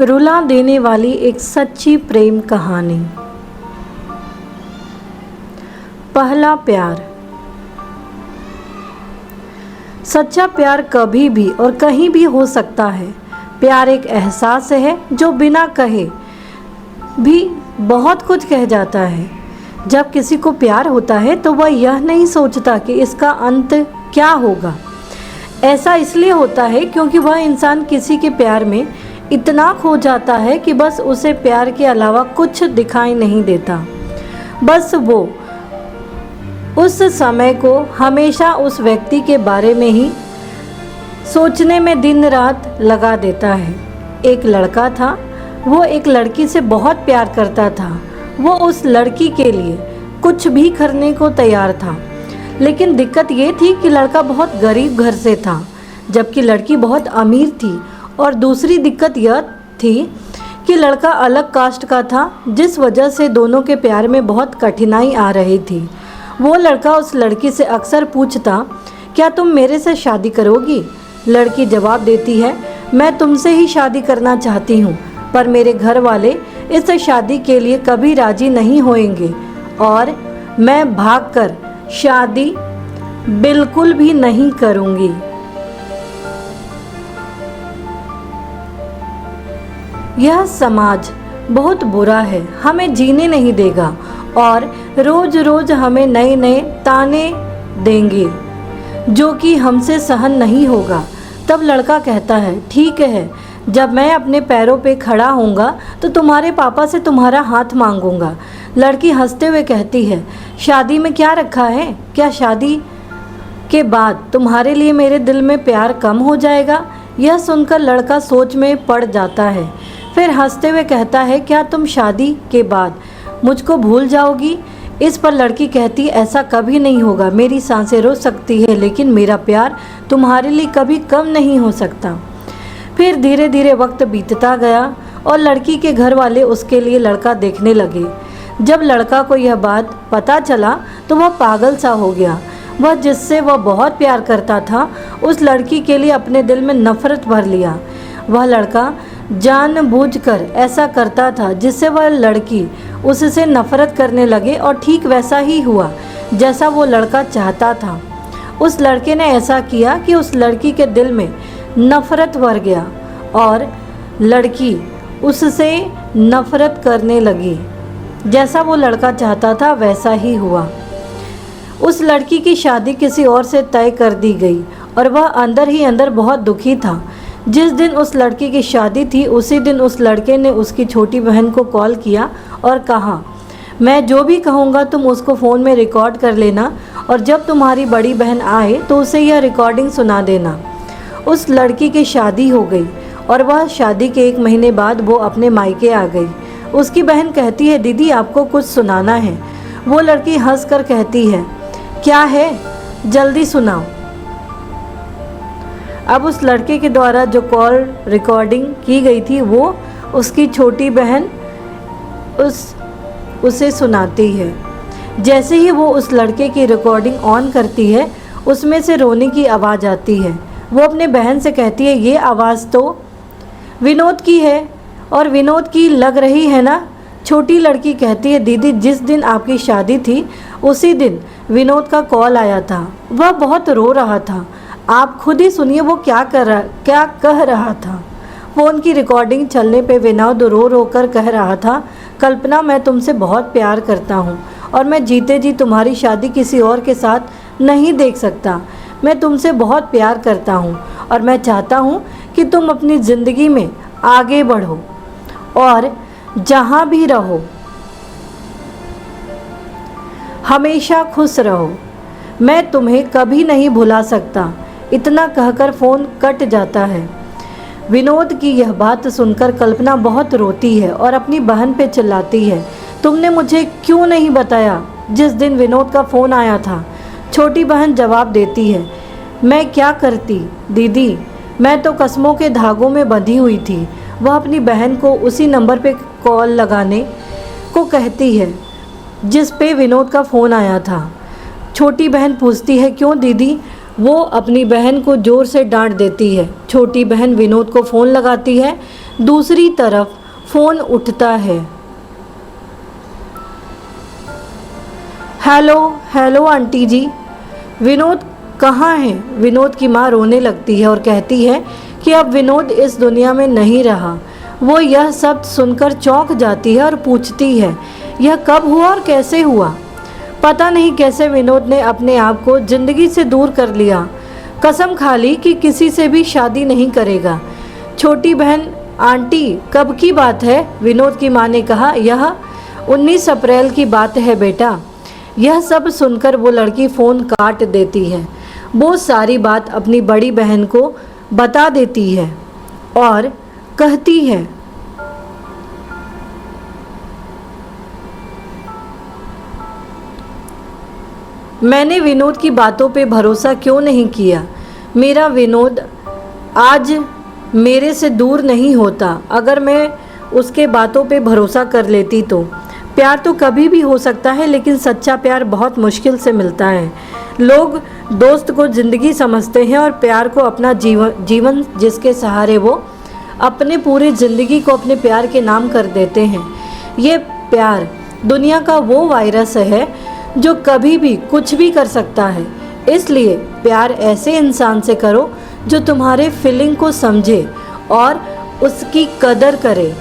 रुला देने वाली एक सच्ची प्रेम कहानी। पहला प्यार। सच्चा प्यार कभी भी और कहीं भी हो सकता है। प्यार एक एहसास है जो बिना कहे भी बहुत कुछ कह जाता है। जब किसी को प्यार होता है तो वह यह नहीं सोचता कि इसका अंत क्या होगा। ऐसा इसलिए होता है क्योंकि वह इंसान किसी के प्यार में इतना खो जाता है कि बस उसे प्यार के अलावा कुछ दिखाई नहीं देता। बस वो उस समय को हमेशा उस व्यक्ति के बारे में ही सोचने में दिन रात लगा देता है। एक लड़का था, वो एक लड़की से बहुत प्यार करता था। वो उस लड़की के लिए कुछ भी करने को तैयार था, लेकिन दिक्कत ये थी कि लड़का बहुत गरीब घर से था जबकि लड़की बहुत अमीर थी। और दूसरी दिक्कत यह थी कि लड़का अलग कास्ट का था, जिस वजह से दोनों के प्यार में बहुत कठिनाई आ रही थी। वो लड़का उस लड़की से अक्सर पूछता, क्या तुम मेरे से शादी करोगी? लड़की जवाब देती है, मैं तुमसे ही शादी करना चाहती हूँ, पर मेरे घर वाले इस शादी के लिए कभी राजी नहीं होंगे और मैं भागकर शादी बिल्कुल भी नहीं करूँगी। यह समाज बहुत बुरा है, हमें जीने नहीं देगा और रोज रोज हमें नए नए ताने देंगे जो कि हमसे सहन नहीं होगा। तब लड़का कहता है, ठीक है, जब मैं अपने पैरों पे खड़ा होऊंगा तो तुम्हारे पापा से तुम्हारा हाथ मांगूंगा। लड़की हंसते हुए कहती है, शादी में क्या रखा है? क्या शादी के बाद तुम्हारे लिए मेरे दिल में प्यार कम हो जाएगा? यह सुनकर लड़का सोच में पड़ जाता है, फिर हंसते हुए कहता है, क्या तुम शादी के बाद मुझको भूल जाओगी? इस पर लड़की कहती, ऐसा कभी नहीं होगा। मेरी सांसें रुक सकती है लेकिन मेरा प्यार तुम्हारे लिए कभी कम नहीं हो सकता। फिर धीरे धीरे वक्त बीतता गया और लड़की के घर वाले उसके लिए लड़का देखने लगे। जब लड़का को यह बात पता चला तो वह पागल सा हो गया। वह जिससे वह बहुत प्यार करता था उस लड़की के लिए अपने दिल में नफरत भर लिया। वह लड़का जानबूझकर ऐसा करता था जिससे वह लड़की उससे नफरत करने लगे और ठीक वैसा ही हुआ जैसा वो लड़का चाहता था। उस लड़के ने ऐसा किया कि उस लड़की के दिल में नफरत भर गया और लड़की उससे नफरत करने लगी। जैसा वो लड़का चाहता था वैसा ही हुआ। उस लड़की की शादी किसी और से तय कर दी गई और वह अंदर ही अंदर बहुत दुखी था। जिस दिन उस लड़की की शादी थी उसी दिन उस लड़के ने उसकी छोटी बहन को कॉल किया और कहा, मैं जो भी कहूँगा तुम उसको फ़ोन में रिकॉर्ड कर लेना और जब तुम्हारी बड़ी बहन आए तो उसे यह रिकॉर्डिंग सुना देना। उस लड़की की शादी हो गई और वह शादी के 1 महीने बाद वो अपने मायके आ गई। उसकी बहन कहती है, दीदी आपको कुछ सुनाना है। वो लड़की हंस कर कहती है, क्या है, जल्दी सुनाओ। अब उस लड़के के द्वारा जो कॉल रिकॉर्डिंग की गई थी वो उसकी छोटी बहन उसे सुनाती है। जैसे ही वो उस लड़के की रिकॉर्डिंग ऑन करती है उसमें से रोने की आवाज़ आती है। वो अपने बहन से कहती है, ये आवाज़ तो विनोद की है और विनोद की लग रही है ना? छोटी लड़की कहती है, दीदी जिस दिन आपकी शादी थी उसी दिन विनोद का कॉल आया था। वह बहुत रो रहा था, आप खुद ही सुनिए वो क्या कह रहा था। फ़ोन की रिकॉर्डिंग चलने पे विनोद रो रो कर कह रहा था, कल्पना मैं तुमसे बहुत प्यार करता हूँ और मैं जीते जी तुम्हारी शादी किसी और के साथ नहीं देख सकता। मैं तुमसे बहुत प्यार करता हूँ और मैं चाहता हूँ कि तुम अपनी ज़िंदगी में आगे बढ़ो और जहाँ भी रहो हमेशा खुश रहो। मैं तुम्हें कभी नहीं भुला सकता। इतना कहकर फ़ोन कट जाता है। विनोद की यह बात सुनकर कल्पना बहुत रोती है और अपनी बहन पे चिल्लाती है, तुमने मुझे क्यों नहीं बताया जिस दिन विनोद का फ़ोन आया था? छोटी बहन जवाब देती है, मैं क्या करती दीदी, मैं तो कसमों के धागों में बंधी हुई थी। वह अपनी बहन को उसी नंबर पे कॉल लगाने को कहती है जिस पे विनोद का फ़ोन आया था। छोटी बहन पूछती है, क्यों दीदी? वो अपनी बहन को ज़ोर से डांट देती है। छोटी बहन विनोद को फ़ोन लगाती है दूसरी तरफ फ़ोन उठता है। हेलो हेलो आंटी जी, विनोद कहाँ है? विनोद की माँ रोने लगती है और कहती है कि अब विनोद इस दुनिया में नहीं रहा। वो यह शब्द सुनकर चौंक जाती है और पूछती है, यह कब हुआ और कैसे हुआ? पता नहीं कैसे विनोद ने अपने आप को जिंदगी से दूर कर लिया। कसम खा ली कि किसी से भी शादी नहीं करेगा। छोटी बहन, आंटी कब की बात है? विनोद की माँ ने कहा, यह 19 अप्रैल की बात है बेटा। यह सब सुनकर वो लड़की फ़ोन काट देती है। वो सारी बात अपनी बड़ी बहन को बता देती है और कहती है, मैंने विनोद की बातों पे भरोसा क्यों नहीं किया? मेरा विनोद आज मेरे से दूर नहीं होता। अगर मैं उसके बातों पे भरोसा कर लेती तो। प्यार तो कभी भी हो सकता है, लेकिन सच्चा प्यार बहुत मुश्किल से मिलता है। लोग दोस्त को ज़िंदगी समझते हैं और प्यार को अपना जीवन जिसके सहारे वो अपने पूरी ज़िंदगी को अपने प्यार के नाम कर देते हैं। ये प्यार दुनिया का वो वायरस है जो कभी भी कुछ भी कर सकता है। इसलिए प्यार ऐसे इंसान से करो जो तुम्हारे फीलिंग को समझे और उसकी कदर करे।